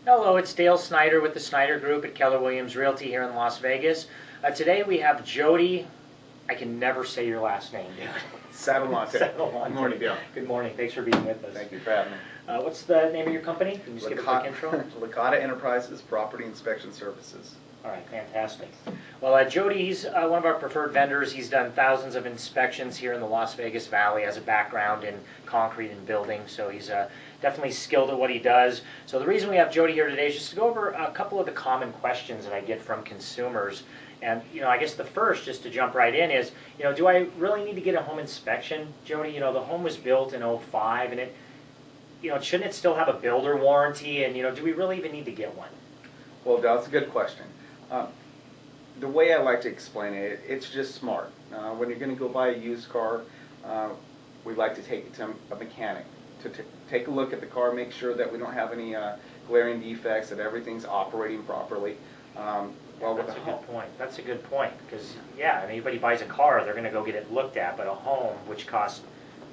Hello, it's Dale Snyder with the Snyder Group at Keller Williams Realty here in Las Vegas. Today we have Jody. I can never say your last name. Satallante. Satallante. Good morning, Dale. Good morning. Thanks for being with us. Thank you for having me. What's the name of your company? Can you just give a quick intro? Licata Enterprises Property Inspection Services. All right, fantastic. Well, Jody, he's one of our preferred vendors. He's done thousands of inspections here in the Las Vegas Valley, has a background in concrete and building, so he's definitely skilled at what he does. So the reason we have Jody here today is just to go over a couple of the common questions that I get from consumers. And, I guess the first, just to jump right in, is, do I really need to get a home inspection, Jody? The home was built in '05, and shouldn't it still have a builder warranty? And, do we really even need to get one? Well, that's a good question. The way I like to explain it, it's just smart. When you're going to go buy a used car, we like to take it to a mechanic to take a look at the car, make sure that we don't have any glaring defects, that everything's operating properly. That's a good point. That's a good point because, yeah, anybody buys a car, they're going to go get it looked at, but a home, which costs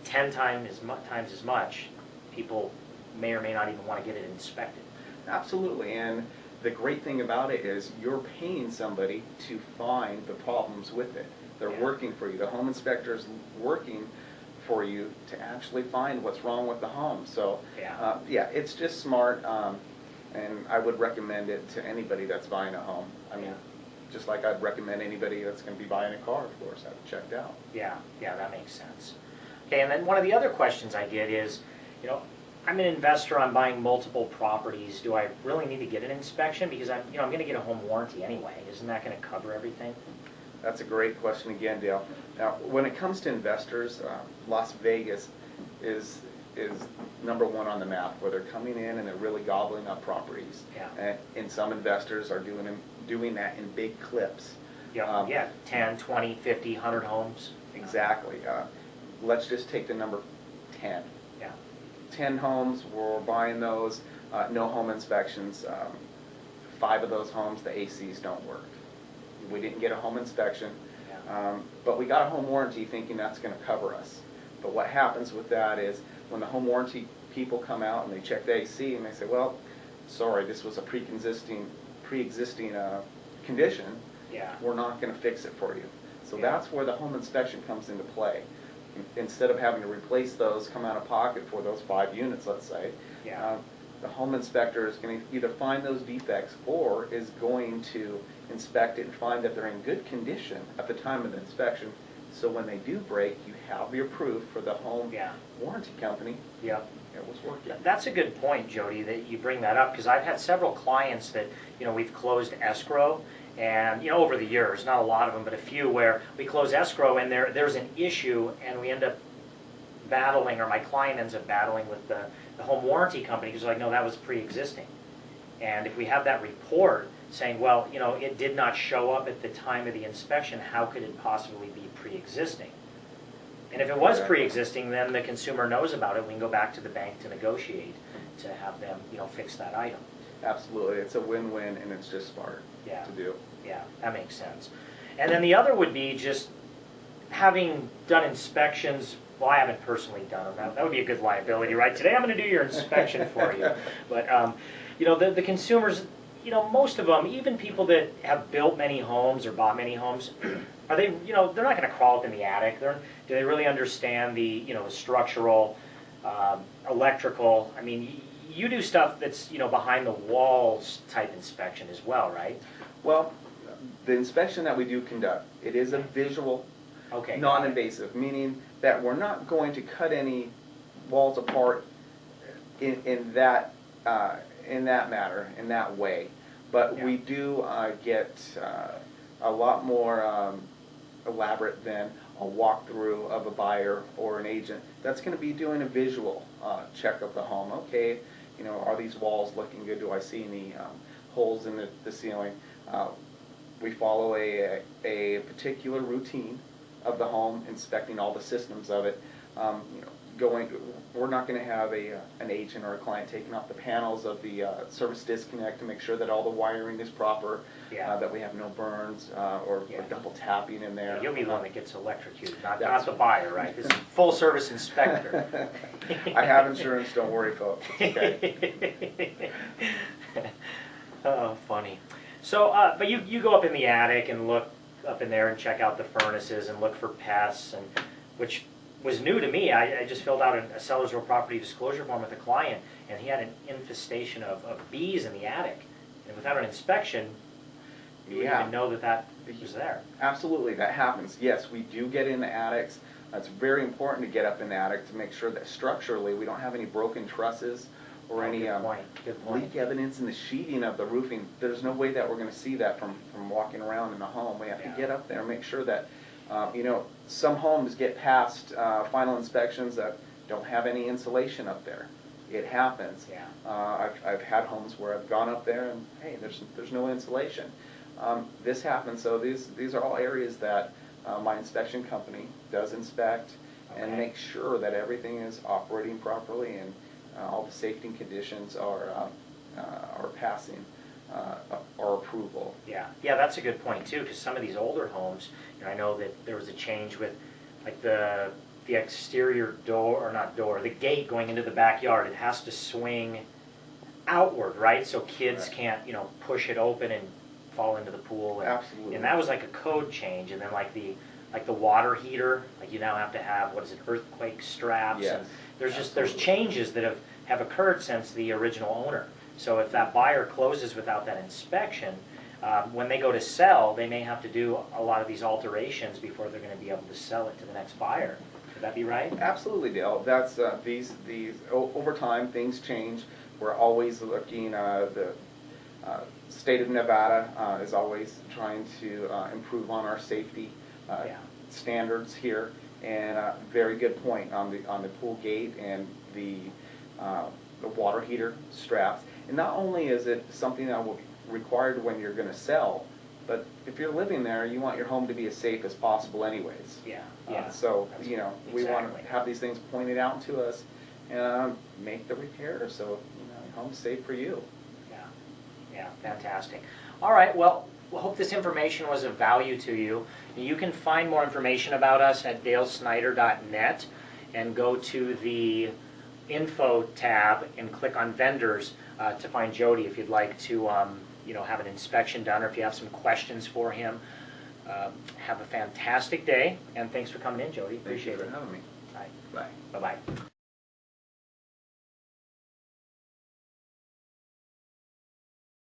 10 times as much, people may or may not even want to get it inspected. Absolutely, and the great thing about it is you're paying somebody to find the problems with it. They're working for you. The home inspector's working for you to actually find what's wrong with the home. So, yeah, it's just smart, and I would recommend it to anybody that's buying a home. I mean, just like I'd recommend anybody that's going to be buying a car, of course, have it checked out. Yeah, that makes sense. Okay, and then one of the other questions I get is, I'm an investor, I'm buying multiple properties. Do I really need to get an inspection? Because I'm going to get a home warranty anyway. Isn't that going to cover everything? That's a great question again, Dale. Now, when it comes to investors, Las Vegas is #1 on the map, where they're coming in and they're really gobbling up properties. Yeah. And some investors are doing that in big clips. Yeah, 10, 20, 50, 100 homes. Exactly. Let's just take the number 10. 10 homes, we're buying those, no home inspections. 5 of those homes, the ACs don't work. We didn't get a home inspection, but we got a home warranty thinking that's going to cover us. But what happens with that is when the home warranty people come out and they check the AC and they say, well, sorry, this was a pre-existing condition, we're not going to fix it for you. So that's where the home inspection comes into play. Instead of having to replace those, come out of pocket for those 5 units, let's say, the home inspector is going to either find those defects or is going to inspect it and find that they're in good condition at the time of the inspection. So when they do break, you have your proof for the home warranty company. It was working. That's a good point, Jody, that you bring that up, because I've had several clients that we've closed escrow. And over the years, not a lot of them, but a few, where we close escrow and there's an issue, and we end up battling, or my client ends up battling with the home warranty company, because they're like, no, that was pre-existing. And if we have that report saying, well, it did not show up at the time of the inspection, how could it possibly be pre-existing? And if it was pre-existing, then the consumer knows about it. We can go back to the bank to negotiate to have them, fix that item. Absolutely, it's a win-win, and it's just smart to do. Yeah, that makes sense. And then the other would be just having done inspections. Well, I haven't personally done them. That would be a good liability, right? Today I'm going to do your inspection for you. But, the consumers, most of them, even people that have built many homes or bought many homes, are they, they're not going to crawl up in the attic. Do they really understand the, structural, electrical? I mean, you do stuff that's, behind the walls type inspection as well, right? Well, the inspection that we do conduct, it is a visual, non-invasive, meaning that we're not going to cut any walls apart in that matter, in that way. But we do get a lot more elaborate than a walkthrough of a buyer or an agent that's going to be doing a visual check of the home. Okay, are these walls looking good? Do I see any holes in the ceiling? We follow a particular routine of the home, inspecting all the systems of it. We're not going to have an agent or a client taking off the panels of the service disconnect to make sure that all the wiring is proper, that we have no burns or double tapping in there. You'll be the one that gets electrocuted, not the buyer, right? This is full service inspector. I have insurance, don't worry, folks. It's okay. Oh, funny. So, but you go up in the attic and look up in there and check out the furnaces and look for pests, and which was new to me. I just filled out a seller's real property disclosure form with a client, and he had an infestation of bees in the attic. And without an inspection, you wouldn't even know that was there. Absolutely, that happens. Yes, we do get in the attics. It's very important to get up in the attic to make sure that structurally we don't have any broken trusses or any leak evidence in the sheeting of the roofing. There's no way that we're going to see that from walking around in the home. We have to get up there and make sure that, you know, some homes get past final inspections that don't have any insulation up there. It happens. Yeah. I've had homes where I've gone up there and, hey, there's no insulation. This happens, so these are all areas that my inspection company does inspect and make sure that everything is operating properly and all the safety conditions are passing our approval. Yeah, yeah, that's a good point too, because some of these older homes, you know, I know that there was a change with like the exterior door, or not door, the gate going into the backyard. It has to swing outward, right? So kids can't, you know, push it open and fall into the pool. And, absolutely. And that was like a code change. And then like the water heater, like you now have to have, what is it, earthquake straps. Yes. And there's changes that have occurred since the original owner. So if that buyer closes without that inspection, when they go to sell, they may have to do a lot of these alterations before they're going to be able to sell it to the next buyer. Would that be right? Absolutely, Dale. That's these over time things change. We're always looking. The state of Nevada is always trying to improve on our safety standards here. And very good point on the pool gate and the water heater straps. And not only is it something that will be required when you're going to sell, but if you're living there, you want your home to be as safe as possible anyways. Yeah, yeah. So, you know, we want to have these things pointed out to us and make the repair so, you know, your home's safe for you. Yeah, yeah, fantastic. All right, well, we hope this information was of value to you. You can find more information about us at dalesnyder.net and go to the info tab and click on vendors to find Jody if you'd like to you know, have an inspection done, or if you have some questions for him. Have a fantastic day, and thanks for coming in, Jody. Appreciate it. Thank you for having me. Bye. Bye. Bye-bye.